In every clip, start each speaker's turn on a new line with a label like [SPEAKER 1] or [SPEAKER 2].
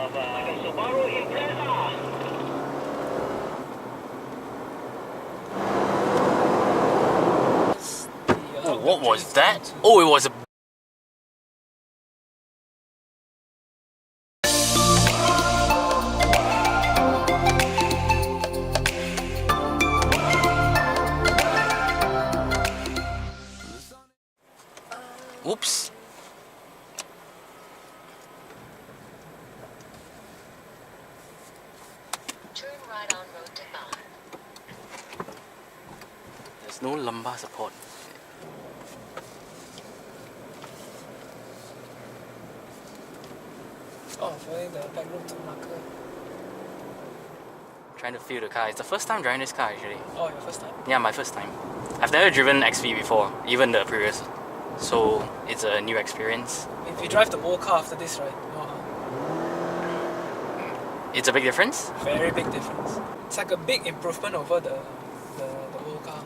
[SPEAKER 1] of Subaru Impreza.
[SPEAKER 2] Oh, what was that? Oh, it was a... Oops.
[SPEAKER 3] Turn right on road to Bar.
[SPEAKER 2] There's no lumbar support.
[SPEAKER 4] Oh, following the back road to Melaka.
[SPEAKER 2] Trying to feel the car. It's the first time driving this car actually.
[SPEAKER 4] Oh, your first time?
[SPEAKER 2] Yeah, my first time. I've never driven XV before, even the previous. So it's a new experience.
[SPEAKER 4] If you drive the old car after this, right? Oh,
[SPEAKER 2] It's a big difference?
[SPEAKER 4] very big difference. It's like a big improvement over the old car.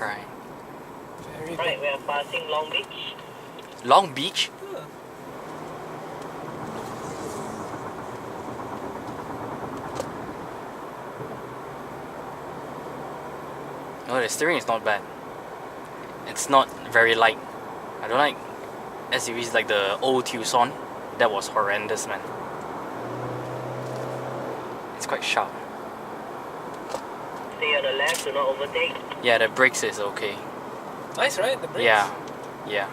[SPEAKER 2] Right.
[SPEAKER 4] Very big.
[SPEAKER 1] Right, we are passing Long Beach.
[SPEAKER 2] Long Beach?
[SPEAKER 4] Yeah.
[SPEAKER 2] No, the steering is not bad. It's not very light. I don't like SUVs like the old Tucson. That was horrendous, man. It's quite sharp.
[SPEAKER 1] Stay on the left, do not overtake.
[SPEAKER 2] Yeah, the brakes is okay.
[SPEAKER 4] Nice, right? The brakes.
[SPEAKER 2] Yeah, yeah.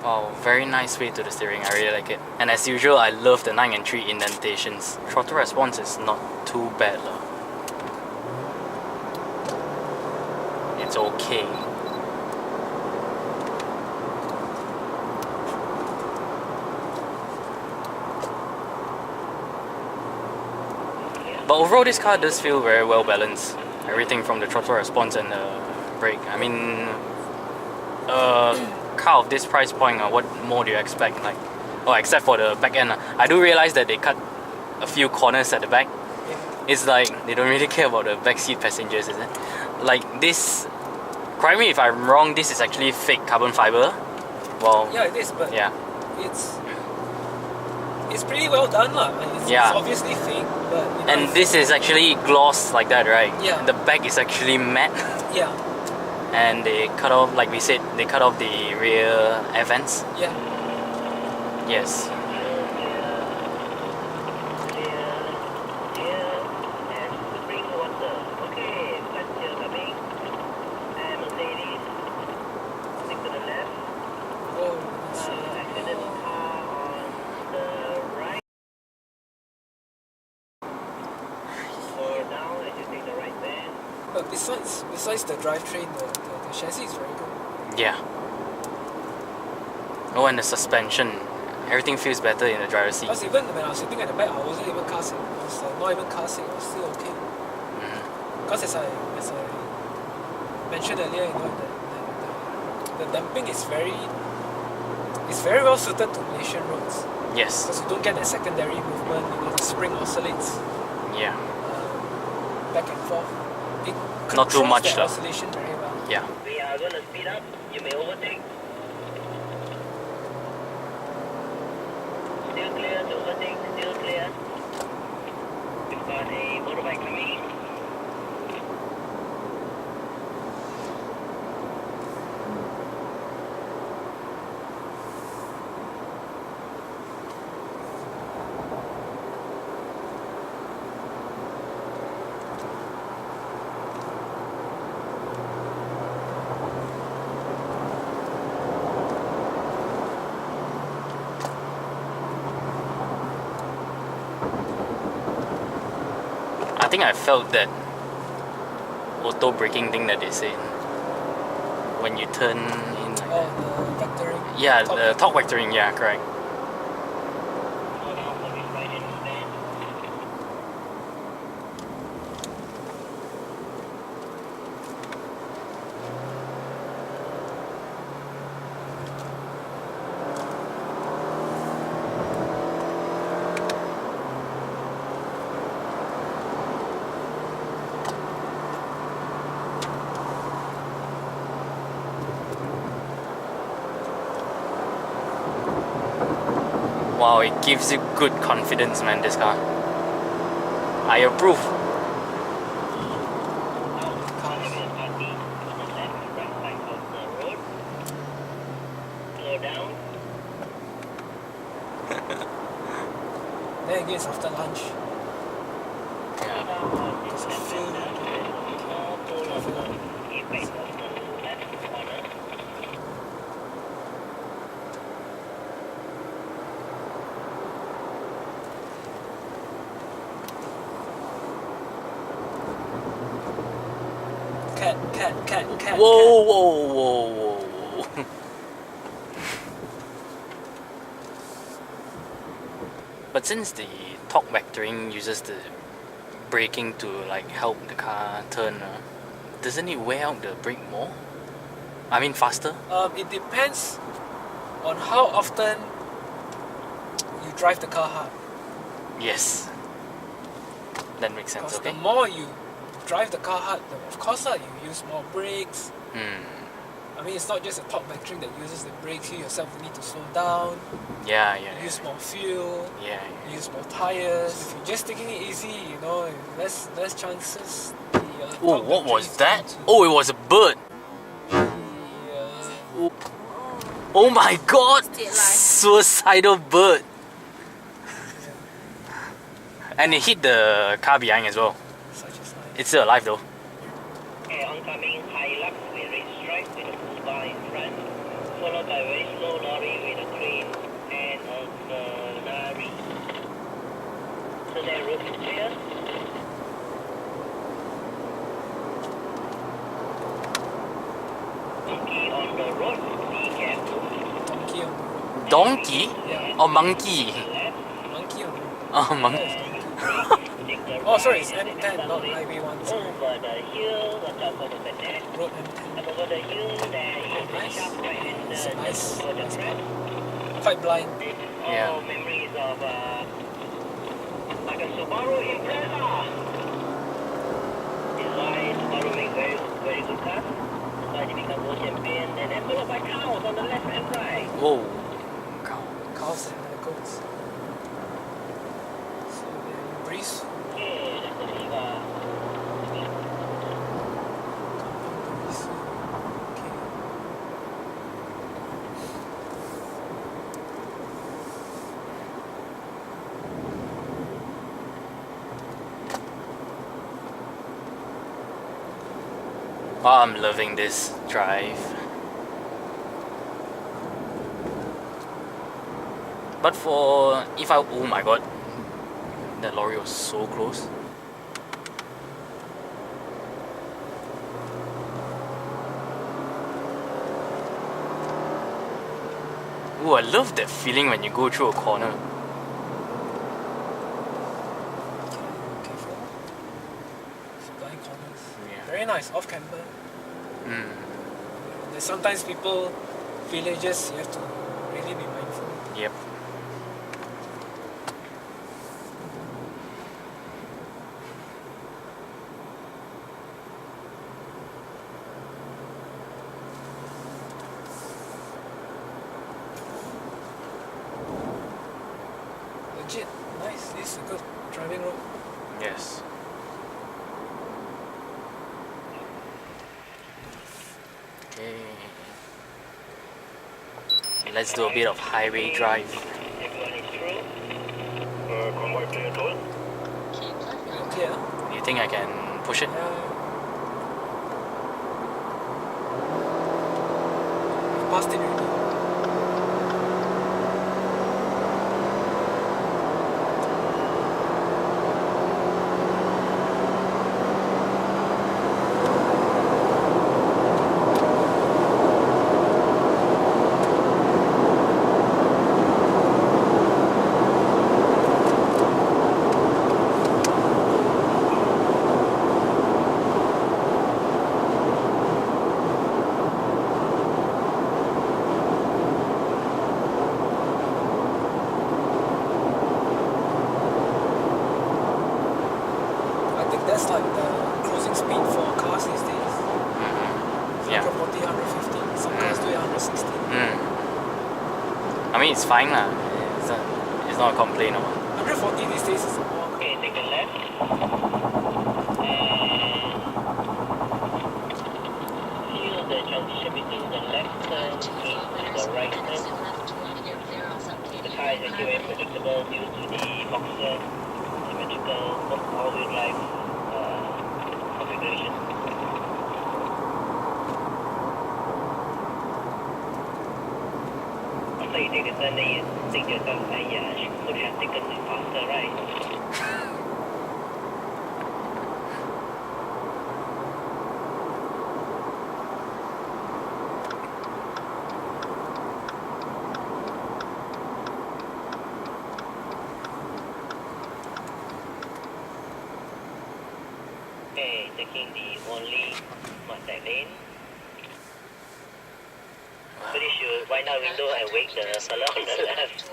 [SPEAKER 2] Wow, very nice way to the steering. I really like it. And as usual, I love the 9 and 3 indentations. Throttle response is not too bad lah. It's okay. But overall, this car does feel very well balanced. Everything from the throttle response and the brake. I mean, car of this price point, what more do you expect? Like, oh, except for the back end. I do realize that they cut a few corners at the back.
[SPEAKER 4] Yeah.
[SPEAKER 2] It's like they don't really care about the backseat passengers, is it? Like this, correct me if I'm wrong, this is actually fake carbon fiber. Well,
[SPEAKER 4] Yeah, it is, but
[SPEAKER 2] yeah,
[SPEAKER 4] it's pretty well done lah. It's obviously fake, but you know,
[SPEAKER 2] and this is actually gloss like that, right?
[SPEAKER 4] Yeah.
[SPEAKER 2] The back is actually matte.
[SPEAKER 4] yeah,
[SPEAKER 2] And they cut off, like we said, they cut off the rear air vents.
[SPEAKER 4] yeah.
[SPEAKER 2] Yes.
[SPEAKER 4] Oh, but besides the drivetrain, the chassis is very good.
[SPEAKER 2] Yeah. Oh, and the suspension. Everything feels better in the driver's seat.
[SPEAKER 4] Because even when I was sitting at the back, I wasn't even car sick. I was not even car sick. I was still okay. Because as I mentioned earlier, you know, the damping is very well suited to Malaysian roads.
[SPEAKER 2] Yes.
[SPEAKER 4] Because you don't get that secondary movement. You know, the spring oscillates
[SPEAKER 2] Yeah.
[SPEAKER 4] back and forth. It
[SPEAKER 2] Not too
[SPEAKER 4] controls
[SPEAKER 2] much
[SPEAKER 4] that
[SPEAKER 2] though.
[SPEAKER 4] oscillation very well.
[SPEAKER 2] Yeah.
[SPEAKER 1] We are going to speed up. You may overtake. Still clear to overtake. Still clear. We've got a motorbike coming.
[SPEAKER 2] I think I felt that auto braking thing that they say when you turn in. Like
[SPEAKER 4] Oh, the vectoring.
[SPEAKER 2] yeah,
[SPEAKER 4] Top
[SPEAKER 2] the top vectoring. Yeah, correct. Wow, it gives you good confidence, man, this car. I approve.
[SPEAKER 1] Slow down.
[SPEAKER 4] Then again, it's after lunch.
[SPEAKER 2] Yeah.
[SPEAKER 4] Because I feel
[SPEAKER 1] Apex of the left corner.
[SPEAKER 4] cat.
[SPEAKER 2] Whoa, whoa, whoa, whoa, whoa. But since the torque vectoring uses the braking to like help the car turn, doesn't it wear out the brake more? I mean faster?
[SPEAKER 4] It depends on how often you drive the car hard.
[SPEAKER 2] Yes. That makes sense,
[SPEAKER 4] Because
[SPEAKER 2] okay?
[SPEAKER 4] the more you drive the car hard, of course you use more brakes. I mean, it's not just a torque vectoring that uses the brakes. You yourself need to slow down,
[SPEAKER 2] Yeah, yeah.
[SPEAKER 4] use more fuel,
[SPEAKER 2] Yeah.
[SPEAKER 4] use more tires. If you're just taking it easy, you know, less chances.
[SPEAKER 2] Oh, what was that? Oh, it was a bird. Oh my god! Suicidal bird. And it hit the car behind as well.
[SPEAKER 4] Such as life.
[SPEAKER 2] It's still alive though.
[SPEAKER 1] Okay, oncoming Hilux with red stripe with a full bar in front, followed by a very slow lorry with a crane and a Ferrari. So their road is clear. Monkey on the road, be careful.
[SPEAKER 4] Donkey on the road.
[SPEAKER 2] Donkey?
[SPEAKER 4] Yeah,
[SPEAKER 2] Or monkey?
[SPEAKER 1] Left,
[SPEAKER 4] monkey on the road.
[SPEAKER 2] Oh, monkey.
[SPEAKER 1] take the
[SPEAKER 4] Oh, sorry,
[SPEAKER 1] right
[SPEAKER 4] it's
[SPEAKER 1] and
[SPEAKER 4] M10, not
[SPEAKER 1] slowly
[SPEAKER 4] Highway 1. Sorry.
[SPEAKER 1] over the hill, watch out for the bennett.
[SPEAKER 4] Road M10.
[SPEAKER 1] And over the hill, there is a
[SPEAKER 4] Nice.
[SPEAKER 1] sharp right-hander
[SPEAKER 4] It's a nice,
[SPEAKER 1] just over the
[SPEAKER 4] nice
[SPEAKER 1] crest.
[SPEAKER 4] Quite blind.
[SPEAKER 1] This is
[SPEAKER 2] Yeah.
[SPEAKER 1] all memories of like a Subaru Impreza. This is why Subaru makes very, very good cars. That's why they become world champion. And then followed by cows on the left and right.
[SPEAKER 2] Whoa. Cow.
[SPEAKER 4] Cows and goats. So then breeze.
[SPEAKER 1] Okay, that's the Viva.
[SPEAKER 4] Breeze. Okay.
[SPEAKER 2] Oh, I'm loving this drive. But for if I oh my god, that lorry was so close. Ooh, I love that feeling when you go through a corner.
[SPEAKER 4] Careful. Blind corners.
[SPEAKER 2] Yeah.
[SPEAKER 4] Very nice, off camber.
[SPEAKER 2] Mm.
[SPEAKER 4] There's sometimes people, villagers, you have to really be mindful.
[SPEAKER 2] Yep.
[SPEAKER 4] Legit, nice. This is a good driving road.
[SPEAKER 2] Yes. Okay. Let's do a bit of highway drive.
[SPEAKER 1] Everyone is through. Convoy clear toll.
[SPEAKER 3] Keep left on
[SPEAKER 4] Clear.
[SPEAKER 2] You think I can push it?
[SPEAKER 4] Past it already. I think that's like the cruising speed for cars these days.
[SPEAKER 2] Yeah.
[SPEAKER 4] 140, 150. Some cars do it 160.
[SPEAKER 2] I mean, it's fine lah. It's not a complaint or what?
[SPEAKER 4] 140 these days is a walk.
[SPEAKER 1] Okay, take a left. And feel the transition between the left turn into the right turn. The car is actually very predictable due to the boxer symmetrical all-wheel drive configuration. After you take the turn, then you think to yourself, I could have taken it faster, right? Okay, taking the only Mustang lane. Pretty sure wind down window and wake the fella on the left.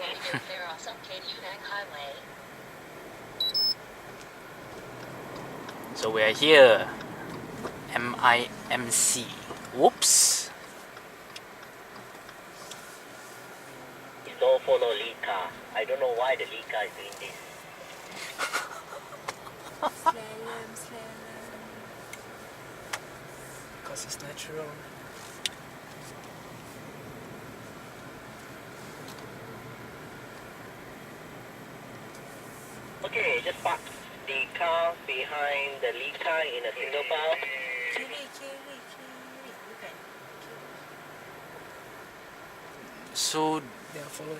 [SPEAKER 2] So we are here. MIMC. Whoops.
[SPEAKER 1] Don't follow lead car. I don't know why the lead car is doing this.
[SPEAKER 4] Because it's natural.
[SPEAKER 1] Okay, just park the car behind the lead car in a single file.
[SPEAKER 2] So
[SPEAKER 4] They are following.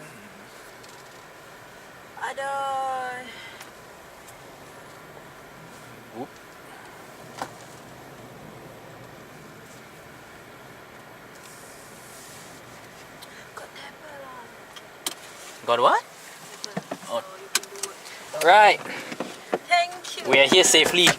[SPEAKER 5] Aduh.
[SPEAKER 2] whoop.
[SPEAKER 5] Got table lah.
[SPEAKER 2] Got what?
[SPEAKER 5] Table.
[SPEAKER 2] Oh.
[SPEAKER 5] So you can do it.
[SPEAKER 2] Right.
[SPEAKER 5] Thank you.
[SPEAKER 2] We are here safely.